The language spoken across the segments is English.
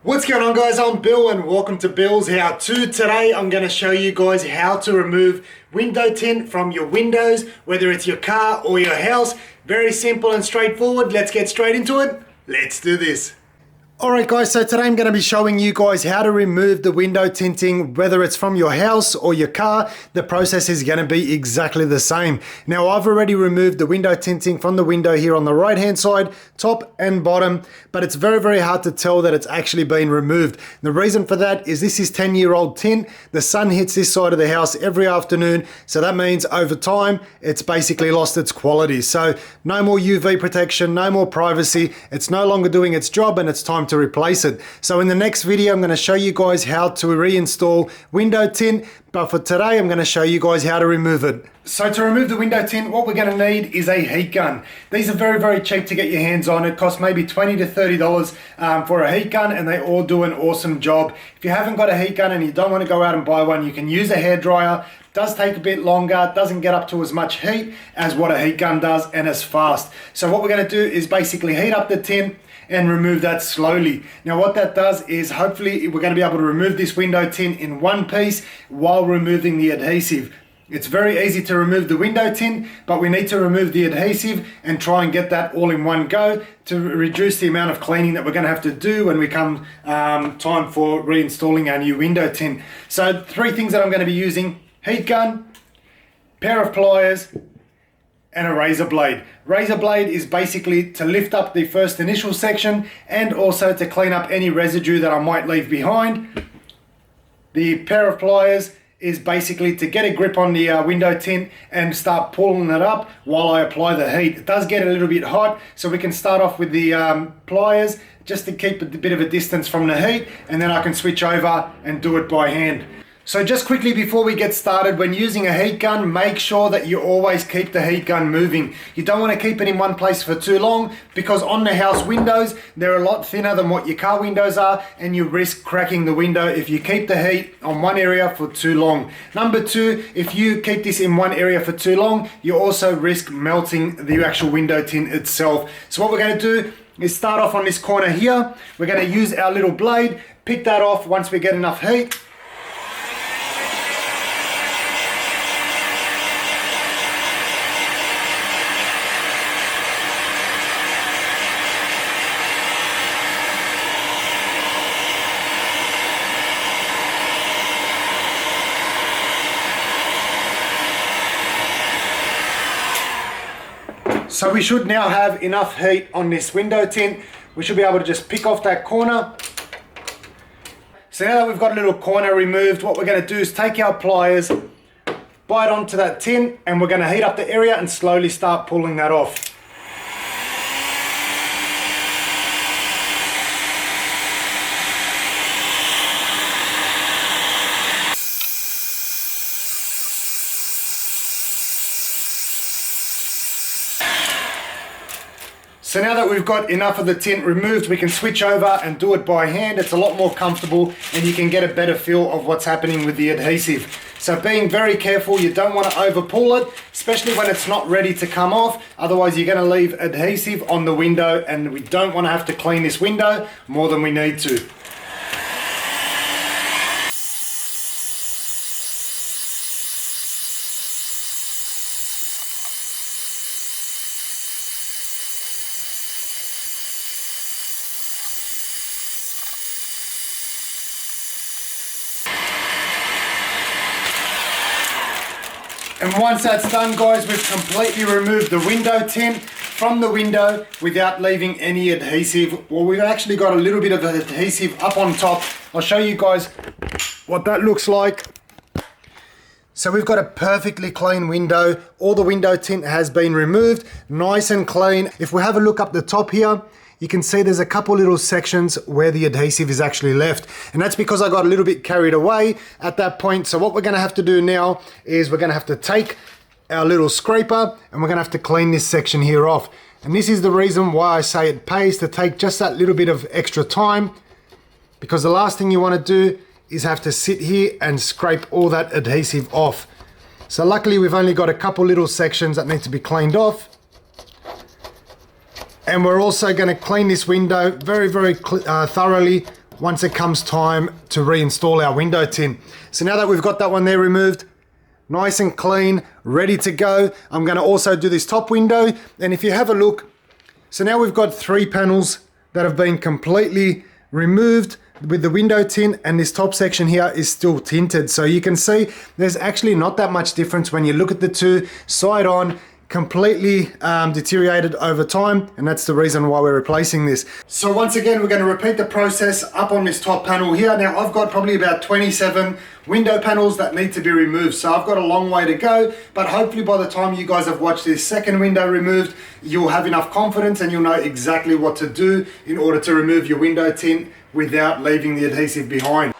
What's going on, guys? I'm Bill and welcome to Bill's How To. Today I'm going to show you guys how to remove window tint from your windows, whether it's your car or your house. Very simple and straightforward. Let's get straight into it. Let's do this. Alright guys, so today I'm going to be showing you guys how to remove the window tinting, whether it's from your house or your car. The process is going to be exactly the same. Now I've already removed the window tinting from the window here on the right hand side, top and bottom, but it's very hard to tell that it's actually been removed. The reason for that is this is 10-year-old tint. The sun hits this side of the house every afternoon, so that means over time it's basically lost its quality. So no more UV protection, no more privacy. It's no longer doing its job and it's time to replace it. So in the next video I'm going to show you guys how to reinstall window tint, but for today I'm going to show you guys how to remove it. So to remove the window tint, what we're going to need is a heat gun. These are very cheap to get your hands on. It costs maybe $20 to $30 for a heat gun, and they all do an awesome job. If you haven't got a heat gun and you don't want to go out and buy one, you can use a hairdryer. Does take a bit longer, doesn't get up to as much heat as what a heat gun does, and as fast. So what we're going to do is basically heat up the tint and remove that slowly. Now what that does is hopefully we're going to be able to remove this window tint in one piece while removing the adhesive. It's very easy to remove the window tint, but we need to remove the adhesive and try and get that all in one go to reduce the amount of cleaning that we're going to have to do when we come time for reinstalling our new window tint. So 3 things that I'm going to be using: heat gun, pair of pliers, and a razor blade. Razor blade is basically to lift up the first initial section and also to clean up any residue that I might leave behind. The pair of pliers is basically to get a grip on the window tint and start pulling it up while I apply the heat. It does get a little bit hot, so we can start off with the pliers just to keep a bit of a distance from the heat, and then I can switch over and do it by hand. So just quickly before we get started, when using a heat gun, make sure that you always keep the heat gun moving. You don't want to keep it in one place for too long, because on the house windows, they're a lot thinner than what your car windows are, and you risk cracking the window if you keep the heat on one area for too long. Number 2, if you keep this in one area for too long, you also risk melting the actual window tint itself. So what we're going to do is start off on this corner here. We're going to use our little blade, pick that off once we get enough heat. So we should now have enough heat on this window tint. We should be able to just pick off that corner. So now that we've got a little corner removed, what we're going to do is take our pliers, bite onto that tint, and we're going to heat up the area and slowly start pulling that off. So now that we've got enough of the tint removed, we can switch over and do it by hand. It's a lot more comfortable and you can get a better feel of what's happening with the adhesive. So being very careful, you don't want to over pull it, especially when it's not ready to come off. Otherwise you're going to leave adhesive on the window, and we don't want to have to clean this window more than we need to. And once that's done, guys, we've completely removed the window tint from the window without leaving any adhesive. Well, we've actually got a little bit of adhesive up on top. I'll show you guys what that looks like. So we've got a perfectly clean window. All the window tint has been removed, nice and clean. If we have a look up the top here, you can see there's a couple little sections where the adhesive is actually left. And that's because I got a little bit carried away at that point. So what we're gonna have to do now is we're gonna have to take our little scraper and we're gonna have to clean this section here off. And this is the reason why I say it pays to take just that little bit of extra time, because the last thing you wanna do is have to sit here and scrape all that adhesive off. So luckily we've only got a couple little sections that need to be cleaned off. And we're also going to clean this window very thoroughly once it comes time to reinstall our window tint. So now that we've got that one there removed, nice and clean, ready to go, I'm going to also do this top window. And if you have a look, so now we've got 3 panels that have been completely removed with the window tint, and this top section here is still tinted. So you can see there's actually not that much difference when you look at the two side on, completely deteriorated over time, and that's the reason why we're replacing this. So once again, we're going to repeat the process up on this top panel here. Now I've got probably about 27 window panels that need to be removed, so I've got a long way to go, but hopefully by the time you guys have watched this second window removed, you'll have enough confidence and you'll know exactly what to do in order to remove your window tint without leaving the adhesive behind.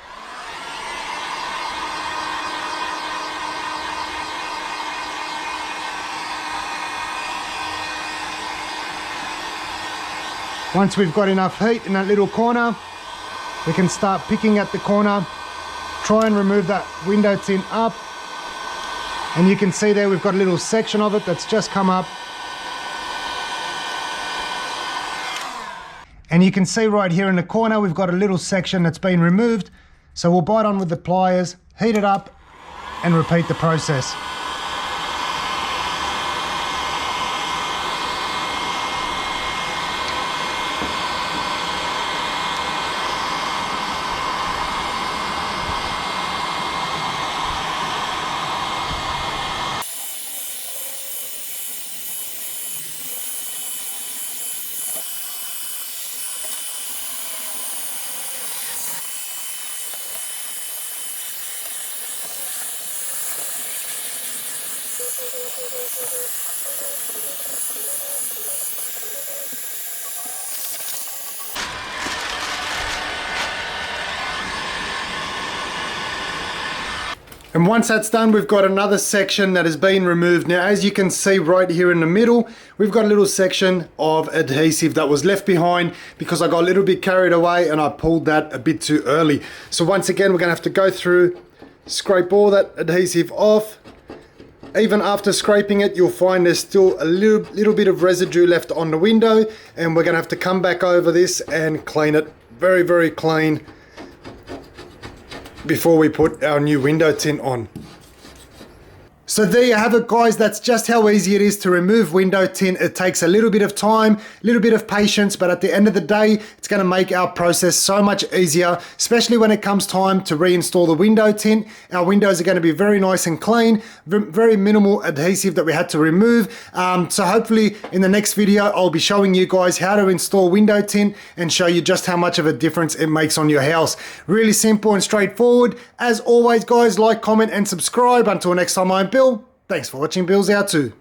Once we've got enough heat in that little corner, we can start picking at the corner, try and remove that window tint up. And you can see there we've got a little section of it that's just come up. And you can see right here in the corner, we've got a little section that's been removed. So we'll bite on with the pliers, heat it up, and repeat the process. And once that's done, we've got another section that has been removed. Now, as you can see right here in the middle, we've got a little section of adhesive that was left behind because I got a little bit carried away and I pulled that a bit too early. So once again, we're gonna have to go through, scrape all that adhesive off. Even after scraping it, you'll find there's still a little bit of residue left on the window, and we're gonna have to come back over this and clean it very, very clean before we put our new window tint on. So there you have it, guys. That's just how easy it is to remove window tint. It takes a little bit of time, a little bit of patience, but at the end of the day, it's going to make our process so much easier, especially when it comes time to reinstall the window tint. Our windows are going to be very nice and clean, very minimal adhesive that we had to remove. So hopefully in the next video, I'll be showing you guys how to install window tint and show you just how much of a difference it makes on your house. Really simple and straightforward. As always, guys, like, comment, and subscribe. Until next time, I'm Bill. Thanks for watching Billshowto.